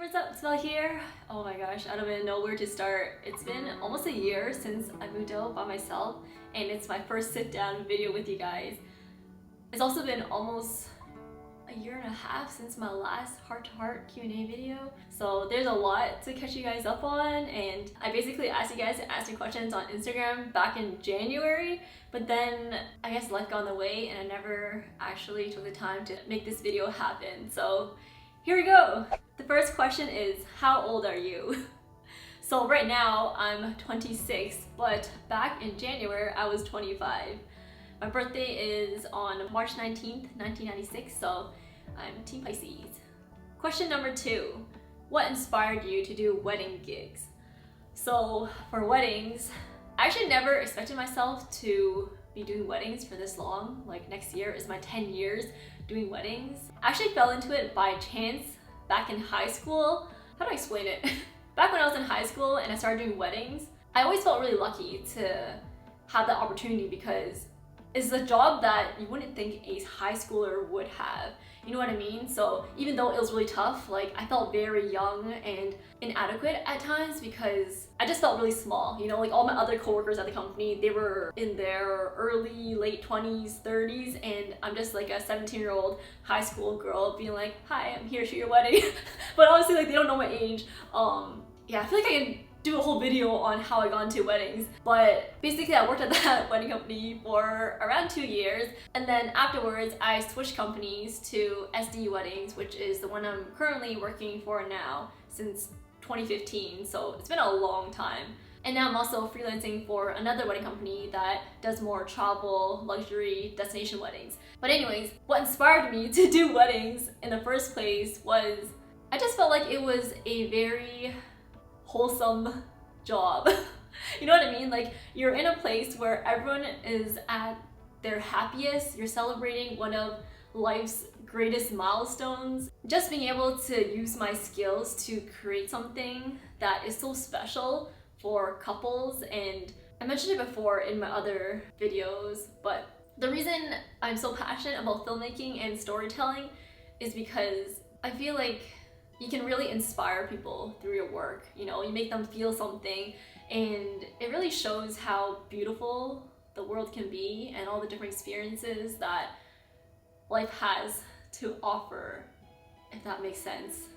what's up? It's Mel here. Oh my gosh, I don't even know where to start. It's been almost a year since I moved out by myself, and it's my first sit-down video with you guys. It's also been almost a year and a half since my last heart-to-heart Q&A video, so there's a lot to catch you guys up on. And I basically asked you guys to ask me questions on Instagram back in January, but then I guess life got in the way and I never actually took the time to make this video happen. So here we go. The first question is, how old are you? So right now I'm 26, but back in January I was 25. My birthday is on March 19th, 1996, so I'm Team Pisces. Question number 2, what inspired you to do wedding gigs? So for weddings, I actually never expected myself to be doing weddings for this long. Like next year is my 10 years doing weddings. I actually fell into it by chance back in high school. How do I explain it? Back when I was in high school and I started doing weddings, I always felt really lucky to have that opportunity because it's a job that you wouldn't think a high schooler would have. You know what I mean? So even though it was really tough, like I felt very young and inadequate at times because I just felt really small. You know, like all my other coworkers at the company, they were in their early, late 20s, 30s, and I'm just like a 17-year-old high school girl being like, hi, I'm here to your wedding. But honestly, like they don't know my age. Yeah, I feel like I can do a whole video on how I got into weddings, but basically I worked at that wedding company for around 2 years, and then afterwards I switched companies to SD Weddings, which is the one I'm currently working for now since 2015, so it's been a long time. And now I'm also freelancing for another wedding company that does more travel, luxury, destination weddings. But anyways, what inspired me to do weddings in the first place was I just felt like it was a very wholesome job. You know what I mean? Like you're in a place where everyone is at their happiest, you're celebrating one of life's greatest milestones. Just being able to use my skills to create something that is so special for couples, and I mentioned it before in my other videos, but the reason I'm so passionate about filmmaking and storytelling is because I feel like you can really inspire people through your work. You know, you make them feel something, and it really shows how beautiful the world can be and all the different experiences that life has to offer, if that makes sense.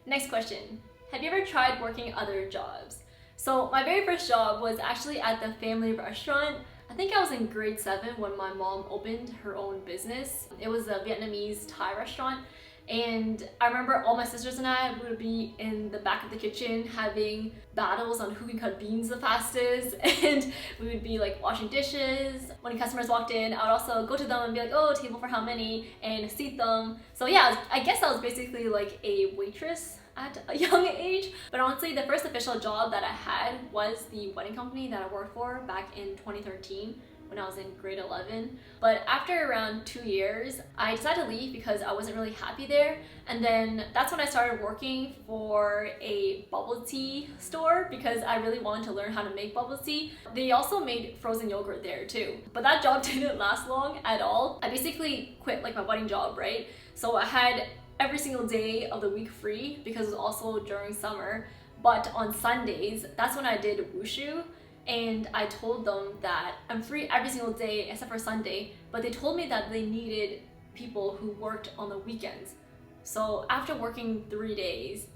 Next question, have you ever tried working other jobs? So my very first job was actually at the family restaurant. I think I was in grade 7 when my mom opened her own business. It was a Vietnamese Thai restaurant. And I remember all my sisters and I would be in the back of the kitchen having battles on who can cut beans the fastest, and we would be like washing dishes. When customers walked in, I would also go to them and be like, oh, table for how many, and seat them. So yeah, I guess I was basically like a waitress at a young age. But honestly, the first official job that I had was the wedding company that I worked for back in 2013. When I was in grade 11. But after around 2 years, I decided to leave because I wasn't really happy there. And then that's when I started working for a bubble tea store because I really wanted to learn how to make bubble tea. They also made frozen yogurt there too. But that job didn't last long at all. I basically quit like my wedding job, right? So I had every single day of the week free because it was also during summer. But on Sundays, that's when I did wushu. And I told them that I'm free every single day except for Sunday, but they told me that they needed people who worked on the weekends. So after working 3 days,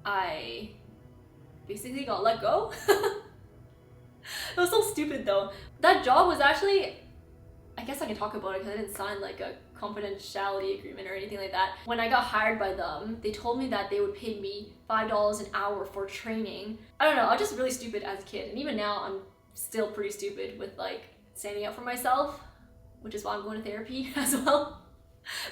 I basically got let go. It was so stupid though. That job was actually, I guess I can talk about it because I didn't sign like a confidentiality agreement or anything like that. When I got hired by them, they told me that they would pay me $5 an hour for training. I don't know, I was just really stupid as a kid, and even now I'm still pretty stupid with like standing up for myself, which is why I'm going to therapy as well.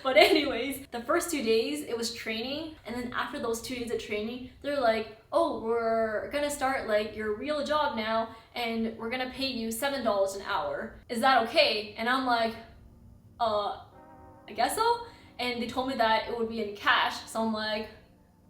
But anyways, the first 2 days it was training, and then after those 2 days of training, they're like, oh, we're gonna start like your real job now, and we're gonna pay you $7 an hour. Is that okay? And I'm like, I guess so. And they told me that it would be in cash, so I'm like,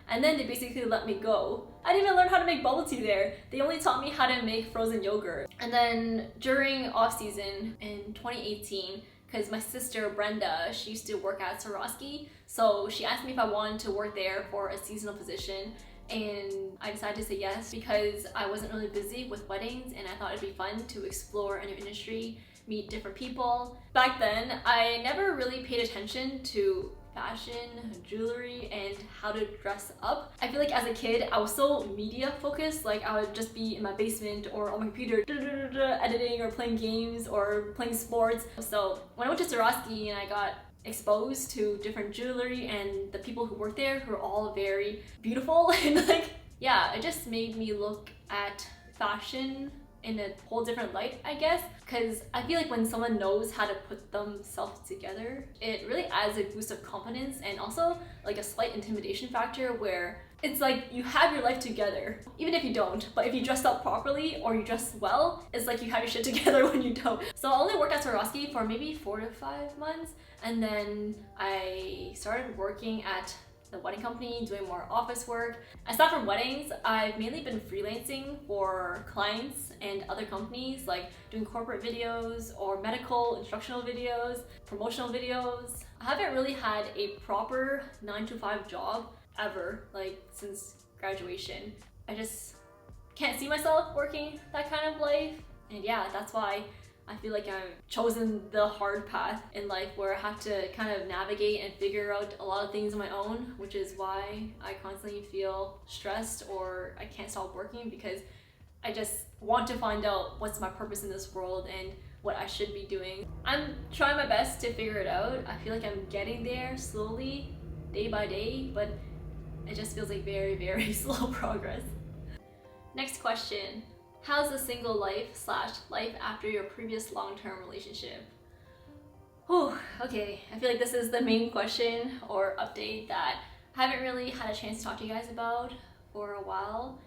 and then they basically let me go. I didn't even learn how to make bubble tea there. They only taught me how to make frozen yogurt. And then during off season in 2018, because my sister Brenda, she used to work at Swarovski, so she asked me if I wanted to work there for a seasonal position, and I decided to say yes because I wasn't really busy with weddings and I thought it'd be fun to explore a new industry, meet different people. Back then, I never really paid attention to fashion, jewelry, and how to dress up. I feel like as a kid, I was so media focused, like I would just be in my basement or on my computer editing or playing games or playing sports. So when I went to Swarovski and I got exposed to different jewelry and the people who worked there who are all very beautiful and like, yeah, it just made me look at fashion in a whole different light, I guess, because I feel like when someone knows how to put themselves together, it really adds a boost of confidence and also like a slight intimidation factor where it's like you have your life together, even if you don't, but if you dress up properly or you dress well, it's like you have your shit together when you don't. So I only worked at Swarovski for maybe 4 to 5 months, and then I started working at the wedding company, doing more office work. Aside from weddings, I've mainly been freelancing for clients and other companies, like doing corporate videos or medical instructional videos, promotional videos. I haven't really had a proper 9 to 5 job ever, like since graduation. I just can't see myself working that kind of life. And yeah, that's why I feel like I've chosen the hard path in life where I have to kind of navigate and figure out a lot of things on my own, which is why I constantly feel stressed or I can't stop working, because I just want to find out what's my purpose in this world and what I should be doing. I'm trying my best to figure it out. I feel like I'm getting there slowly, day by day, but it just feels like very, very slow progress. Next question. How's the single life / life after your previous long-term relationship? Whew, okay, I feel like this is the main question or update that I haven't really had a chance to talk to you guys about for a while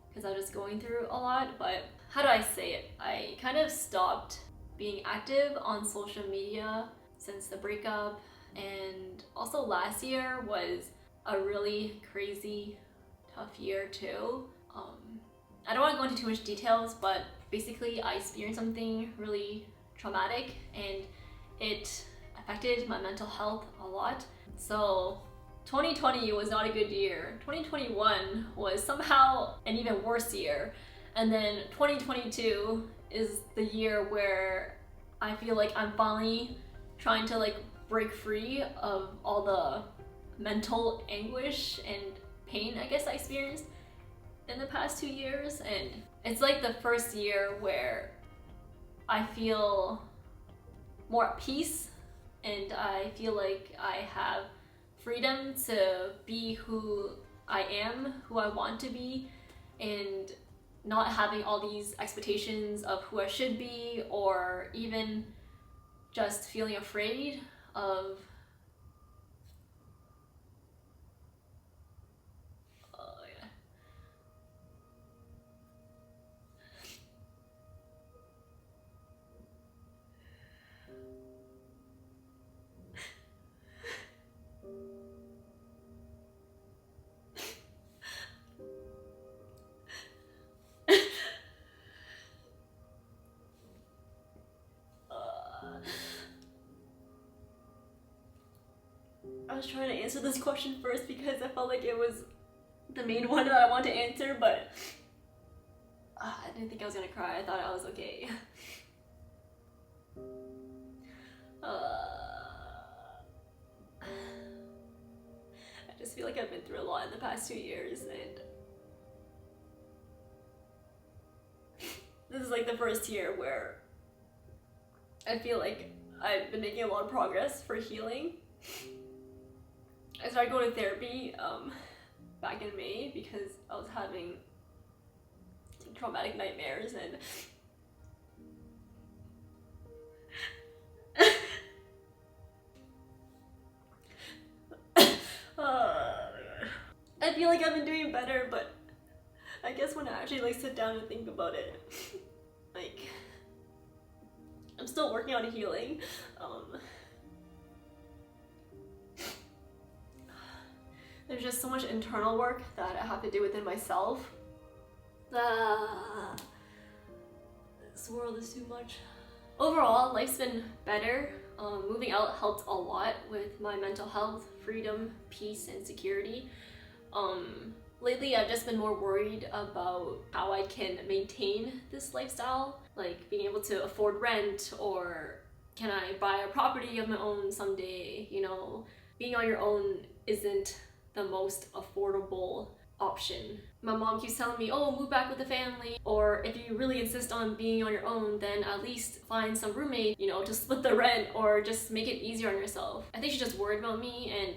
because I was just going through a lot, but how do I say it? I kind of stopped being active on social media since the breakup, and also last year was a really crazy, tough year too. I don't want to go into too much details, but basically I experienced something really traumatic and it affected my mental health a lot. So 2020 was not a good year. 2021 was somehow an even worse year. And then 2022 is the year where I feel like I'm finally trying to like break free of all the mental anguish and pain I guess I experienced in the past 2 years. And it's like the first year where I feel more at peace and I feel like I have freedom to be who I am, who I want to be, and not having all these expectations of who I should be, or even just feeling afraid of I was trying to answer this question first because I felt like it was the main one that I want to answer, but I didn't think I was gonna cry. I thought I was okay. I just feel like I've been through a lot in the past 2 years, and this is like the first year where I feel like I've been making a lot of progress for healing. I started going to therapy back in May because I was having traumatic nightmares, and I feel like I've been doing better, but I guess when I actually like sit down and think about it, like I'm still working on healing. There's just so much internal work that I have to do within myself. This world is too much. Overall, life's been better Moving out helped a lot with my mental health, freedom, peace, and security. Lately, I've just been more worried about how I can maintain this lifestyle, like being able to afford rent, or can I buy a property of my own someday? You know, being on your own isn't the most affordable option. My mom keeps telling me, oh, move back with the family, or if you really insist on being on your own, then at least find some roommate, you know, to split the rent or just make it easier on yourself. I think she's just worried about me and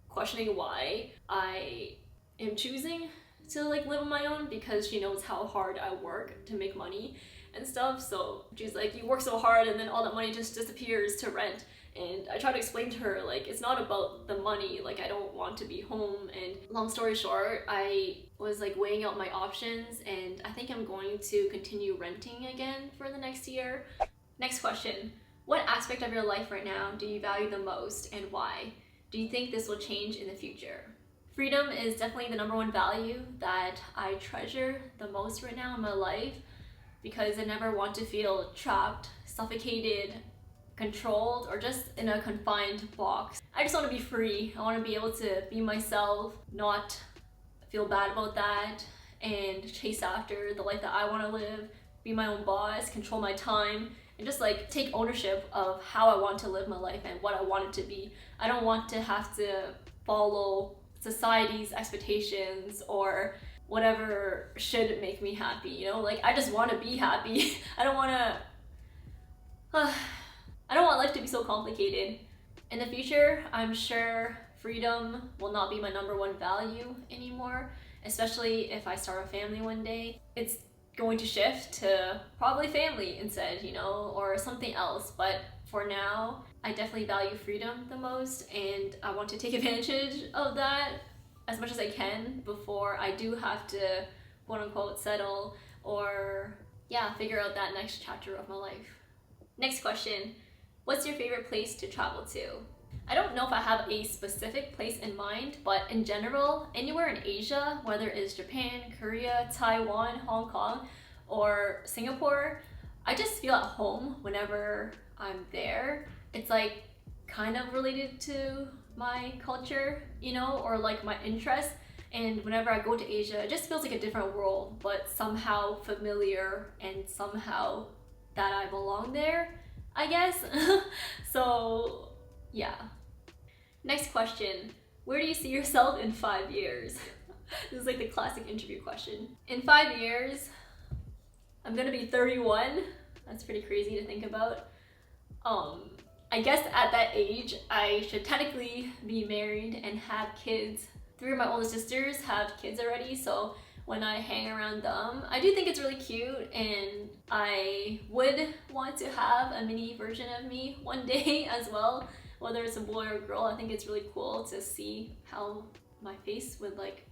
questioning why I am choosing to like live on my own, because she knows how hard I work to make money and stuff. So she's like, you work so hard and then all that money just disappears to rent. And I try to explain to her, like, it's not about the money, like I don't want to be home. And long story short, I was like weighing out my options, and I think I'm going to continue renting again for the next year. Next question. What aspect of your life right now do you value the most, and why? Do you think this will change in the future? Freedom is definitely the number one value that I treasure the most right now in my life, because I never want to feel trapped, suffocated, controlled, or just in a confined box. I just want to be free. I want to be able to be myself, not feel bad about that, and chase after the life that I want to live, be my own boss, control my time, and just like take ownership of how I want to live my life and what I want it to be. I don't want to have to follow society's expectations or whatever should make me happy, you know? Like, I just want to be happy. I don't want life to be so complicated. In the future, I'm sure freedom will not be my number one value anymore, especially if I start a family one day. It's going to shift to probably family instead, you know, or something else. But for now, I definitely value freedom the most, and I want to take advantage of that as much as I can before I do have to, quote unquote, settle or, yeah, figure out that next chapter of my life. Next question. What's your favorite place to travel to? I don't know if I have a specific place in mind, but in general, anywhere in Asia, whether it's Japan, Korea, Taiwan, Hong Kong, or Singapore, I just feel at home whenever I'm there. It's like kind of related to my culture, you know, or like my interests. And whenever I go to Asia, it just feels like a different world, but somehow familiar and somehow that I belong there, I guess. So yeah. Next question. Where do you see yourself in 5 years? This is like the classic interview question. In 5 years, I'm gonna be 31. That's pretty crazy to think about. I guess at that age, I should technically be married and have kids. 3 of my older sisters have kids already, so when I hang around them, I do think it's really cute, and I would want to have a mini version of me one day as well. Whether it's a boy or a girl, I think it's really cool to see how my face would like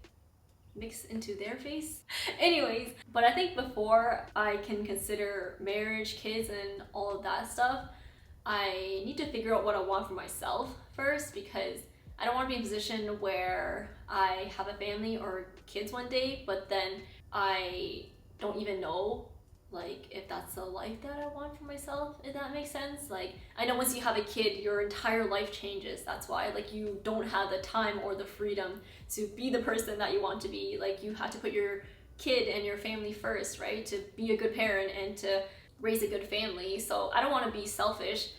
mix into their face. Anyways, but I think before I can consider marriage, kids, and all of that stuff, I need to figure out what I want for myself first, because I don't want to be in a position where I have a family or kids one day, but then I don't even know like if that's the life that I want for myself, if that makes sense. Like, I know once you have a kid, your entire life changes. That's why like you don't have the time or the freedom to be the person that you want to be. Like, you have to put your kid and your family first, right? To be a good parent and to raise a good family. So I don't want to be selfish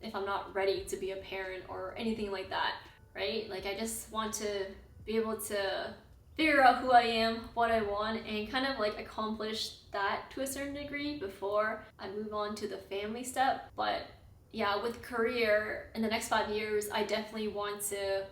if I'm not ready to be a parent or anything like that, right? Like, I just want to be able to figure out who I am, what I want, and kind of like accomplish that to a certain degree before I move on to the family step. But yeah, with career, in the next 5 years, I definitely want to,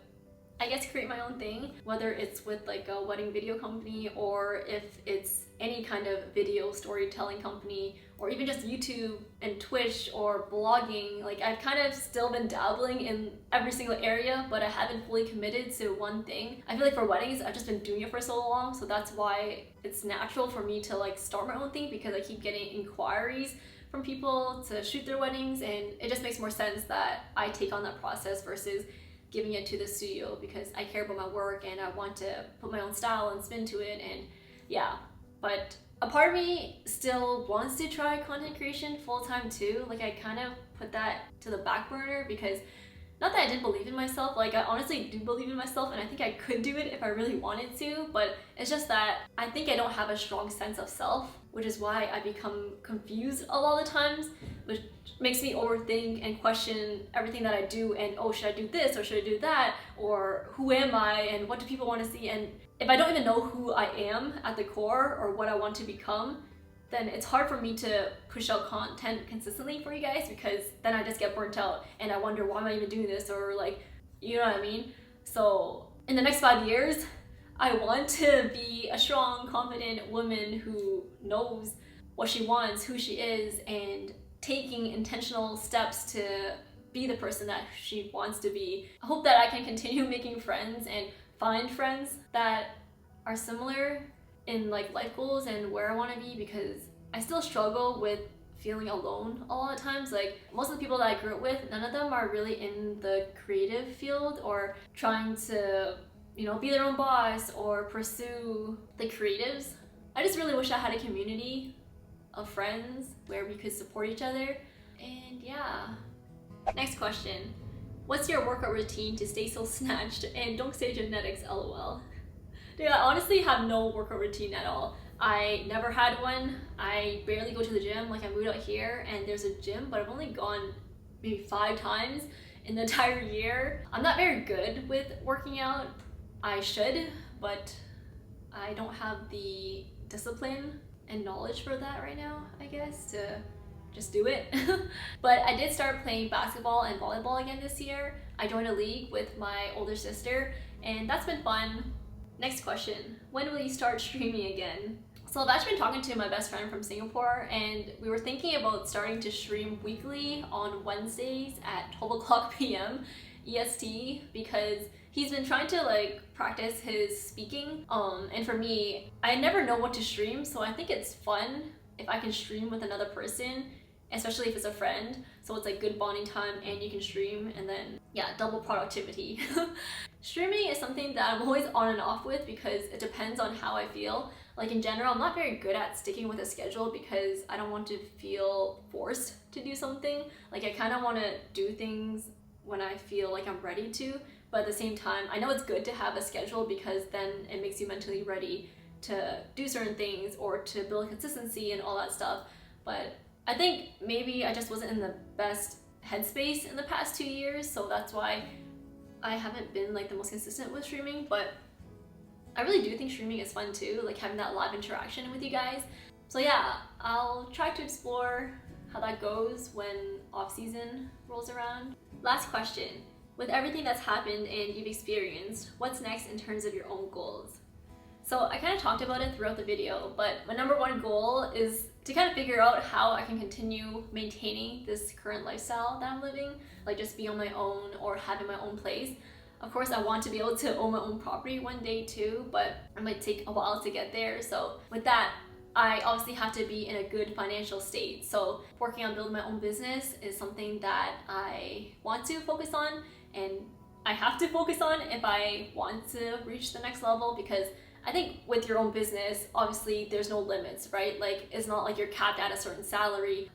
I guess, create my own thing, whether it's with like a wedding video company, or if it's any kind of video storytelling company, or even just YouTube and Twitch or blogging. Like, I've kind of still been dabbling in every single area, but I haven't fully committed to one thing. I feel like for weddings, I've just been doing it for so long, so that's why it's natural for me to like start my own thing, because I keep getting inquiries from people to shoot their weddings, and it just makes more sense that I take on that process versus giving it to the studio, because I care about my work and I want to put my own style and spin to it. And yeah, But a part of me still wants to try content creation full-time too. Like I kind of put that to the back burner because not that I didn't believe in myself, like I honestly do believe in myself and I think I could do it if I really wanted to, but it's just that I think I don't have a strong sense of self, which is why I become confused a lot of the times, which makes me overthink and question everything that I do and oh, should I do this or should I do that, or who am I and what do people want to see, and if I don't even know who I am at the core or what I want to become, then it's hard for me to push out content consistently for you guys because then I just get burnt out and I wonder why am I even doing this, or like, you know what I mean? So in the next 5 years, I want to be a strong, confident woman who knows what she wants, who she is, and taking intentional steps to be the person that she wants to be. I hope that I can continue making friends and find friends that are similar in like life goals and where I want to be, because I still struggle with feeling alone a lot of times. Like most of the people that I grew up with, none of them are really in the creative field or trying to, you know, be their own boss or pursue the creatives. I just really wish I had a community of friends where we could support each other. And yeah. Next question. What's your workout routine to stay so snatched? And don't say genetics, lol. Dude, I honestly have no workout routine at all. I never had one. I barely go to the gym. Like I moved out here and there's a gym, but I've only gone maybe 5 times in the entire year. I'm not very good with working out. I should, but I don't have the discipline and knowledge for that right now, I guess, to just do it. But I did start playing basketball and volleyball again this year. I joined a league with my older sister and that's been fun. Next question, when will you start streaming again? So I've actually been talking to my best friend from Singapore and we were thinking about starting to stream weekly on Wednesdays at 12 o'clock p.m. EST because he's been trying to like practice his speaking. And for me, I never know what to stream, so I think it's fun if I can stream with another person, especially if it's a friend. So it's like good bonding time and you can stream, and then yeah, double productivity. Streaming is something that I'm always on and off with because it depends on how I feel. Like in general, I'm not very good at sticking with a schedule because I don't want to feel forced to do something. Like I kind of want to do things when I feel like I'm ready to, but at the same time, I know it's good to have a schedule because then it makes you mentally ready to do certain things or to build consistency and all that stuff. But I think maybe I just wasn't in the best headspace in the past 2 years, so that's why I haven't been like the most consistent with streaming. But I really do think streaming is fun too, like having that live interaction with you guys. So yeah, I'll try to explore how that goes when off season rolls around. Last question, with everything that's happened and you've experienced, what's next in terms of your own goals? So I kind of talked about it throughout the video, but my number one goal is to kind of figure out how I can continue maintaining this current lifestyle that I'm living, like just be on my own or having my own place. Of course, I want to be able to own my own property one day too, but it might take a while to get there. So with that, I obviously have to be in a good financial state. So working on building my own business is something that I want to focus on, and I have to focus on if I want to reach the next level, because I think with your own business, obviously there's no limits, right? Like it's not like you're capped at a certain salary.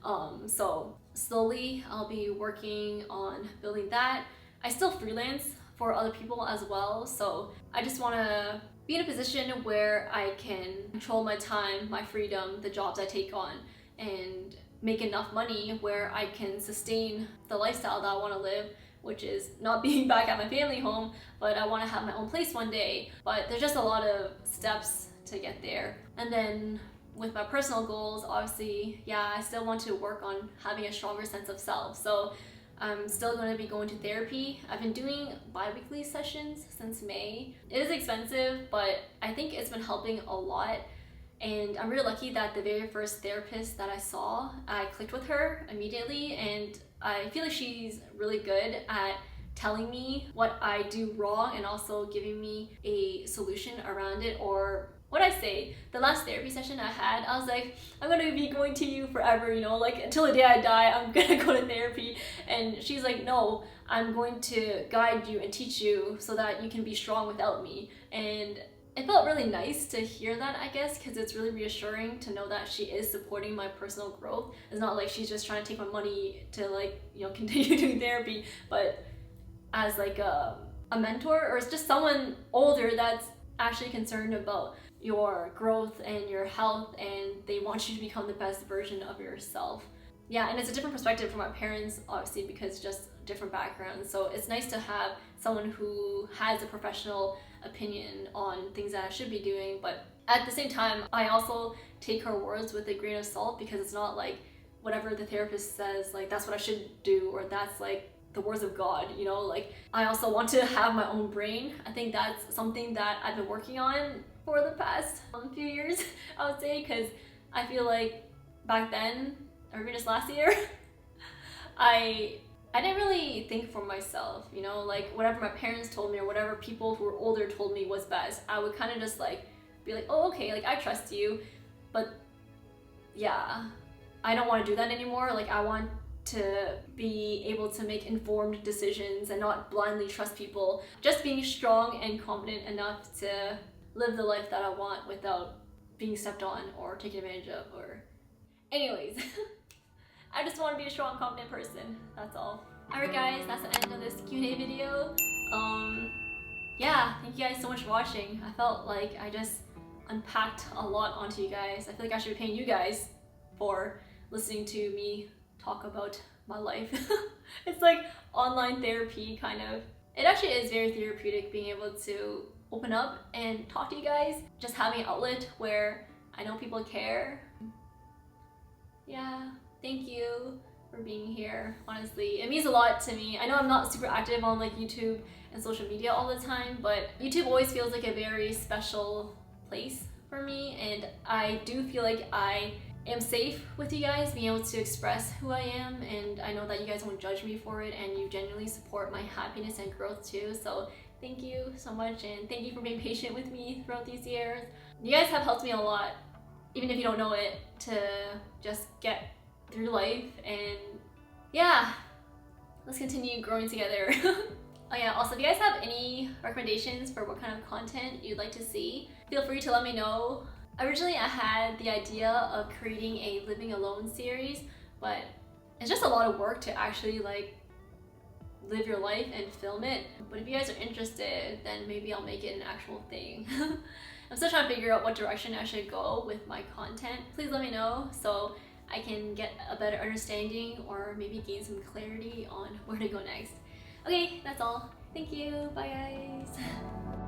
So slowly I'll be working on building that. I still freelance for other people as well. So I just want to be in a position where I can control my time, my freedom, the jobs I take on, and make enough money where I can sustain the lifestyle that I want to live, which is not being back at my family home, but I want to have my own place one day. But there's just a lot of steps to get there. And then with my personal goals, obviously, yeah, I still want to work on having a stronger sense of self. So I'm still going to be going to therapy. I've been doing bi-weekly sessions since May. It is expensive, but I think it's been helping a lot. And I'm really lucky that the very first therapist that I saw, I clicked with her immediately, and I feel like she's really good at telling me what I do wrong and also giving me a solution around it. Or what I say, the last therapy session I had, I was like, I'm gonna be going to you forever, you know, like until the day I die, I'm gonna go to therapy. And she's like, no, I'm going to guide you and teach you so that you can be strong without me. And it felt really nice to hear that, I guess, because it's really reassuring to know that she is supporting my personal growth. It's not like she's just trying to take my money to like, you know, continue doing therapy, but as like a mentor, or it's just someone older that's actually concerned about your growth and your health, and they want you to become the best version of yourself. Yeah, and it's a different perspective from my parents, obviously, because just different backgrounds. So it's nice to have someone who has a professional opinion on things that I should be doing. But at the same time, I also take her words with a grain of salt, because it's not like whatever the therapist says, like that's what I should do, or that's like the words of God, you know? Like, I also want to have my own brain. I think that's something that I've been working on for the past few years, I would say, because I feel like back then, or even just last year, I didn't really think for myself, you know, like whatever my parents told me or whatever people who were older told me was best, I would kind of just like be like, oh, okay, like I trust you. But yeah, I don't want to do that anymore. Like, I want to be able to make informed decisions and not blindly trust people. Just being strong and confident enough to live the life that I want without being stepped on or taken advantage of, or anyways. I just want to be a strong, confident person. That's all. Alright guys, that's the end of this Q&A video. Yeah, thank you guys so much for watching. I felt like I just unpacked a lot onto you guys. I feel like I should be paying you guys for listening to me talk about my life. It's like online therapy, kind of. It actually is very therapeutic being able to open up and talk to you guys. Just having an outlet where I know people care. Yeah, thank you for being here. Honestly, it means a lot to me. I know I'm not super active on like YouTube and social media all the time, but YouTube always feels like a very special place for me, and I do feel like I am safe with you guys, being able to express who I am, and I know that you guys won't judge me for it, and you genuinely support my happiness and growth too. So thank you so much, and thank you for being patient with me throughout these years. You guys have helped me a lot, even if you don't know it, to just get through life. And yeah, let's continue growing together. Oh yeah, also if you guys have any recommendations for what kind of content you'd like to see, feel free to let me know. Originally I had the idea of creating a living alone series, but it's just a lot of work to actually like live your life and film it. But if you guys are interested, then maybe I'll make it an actual thing. I'm still trying to figure out what direction I should go with my content. Please let me know so I can get a better understanding or maybe gain some clarity on where to go next. Okay, that's all. Thank you. Bye guys.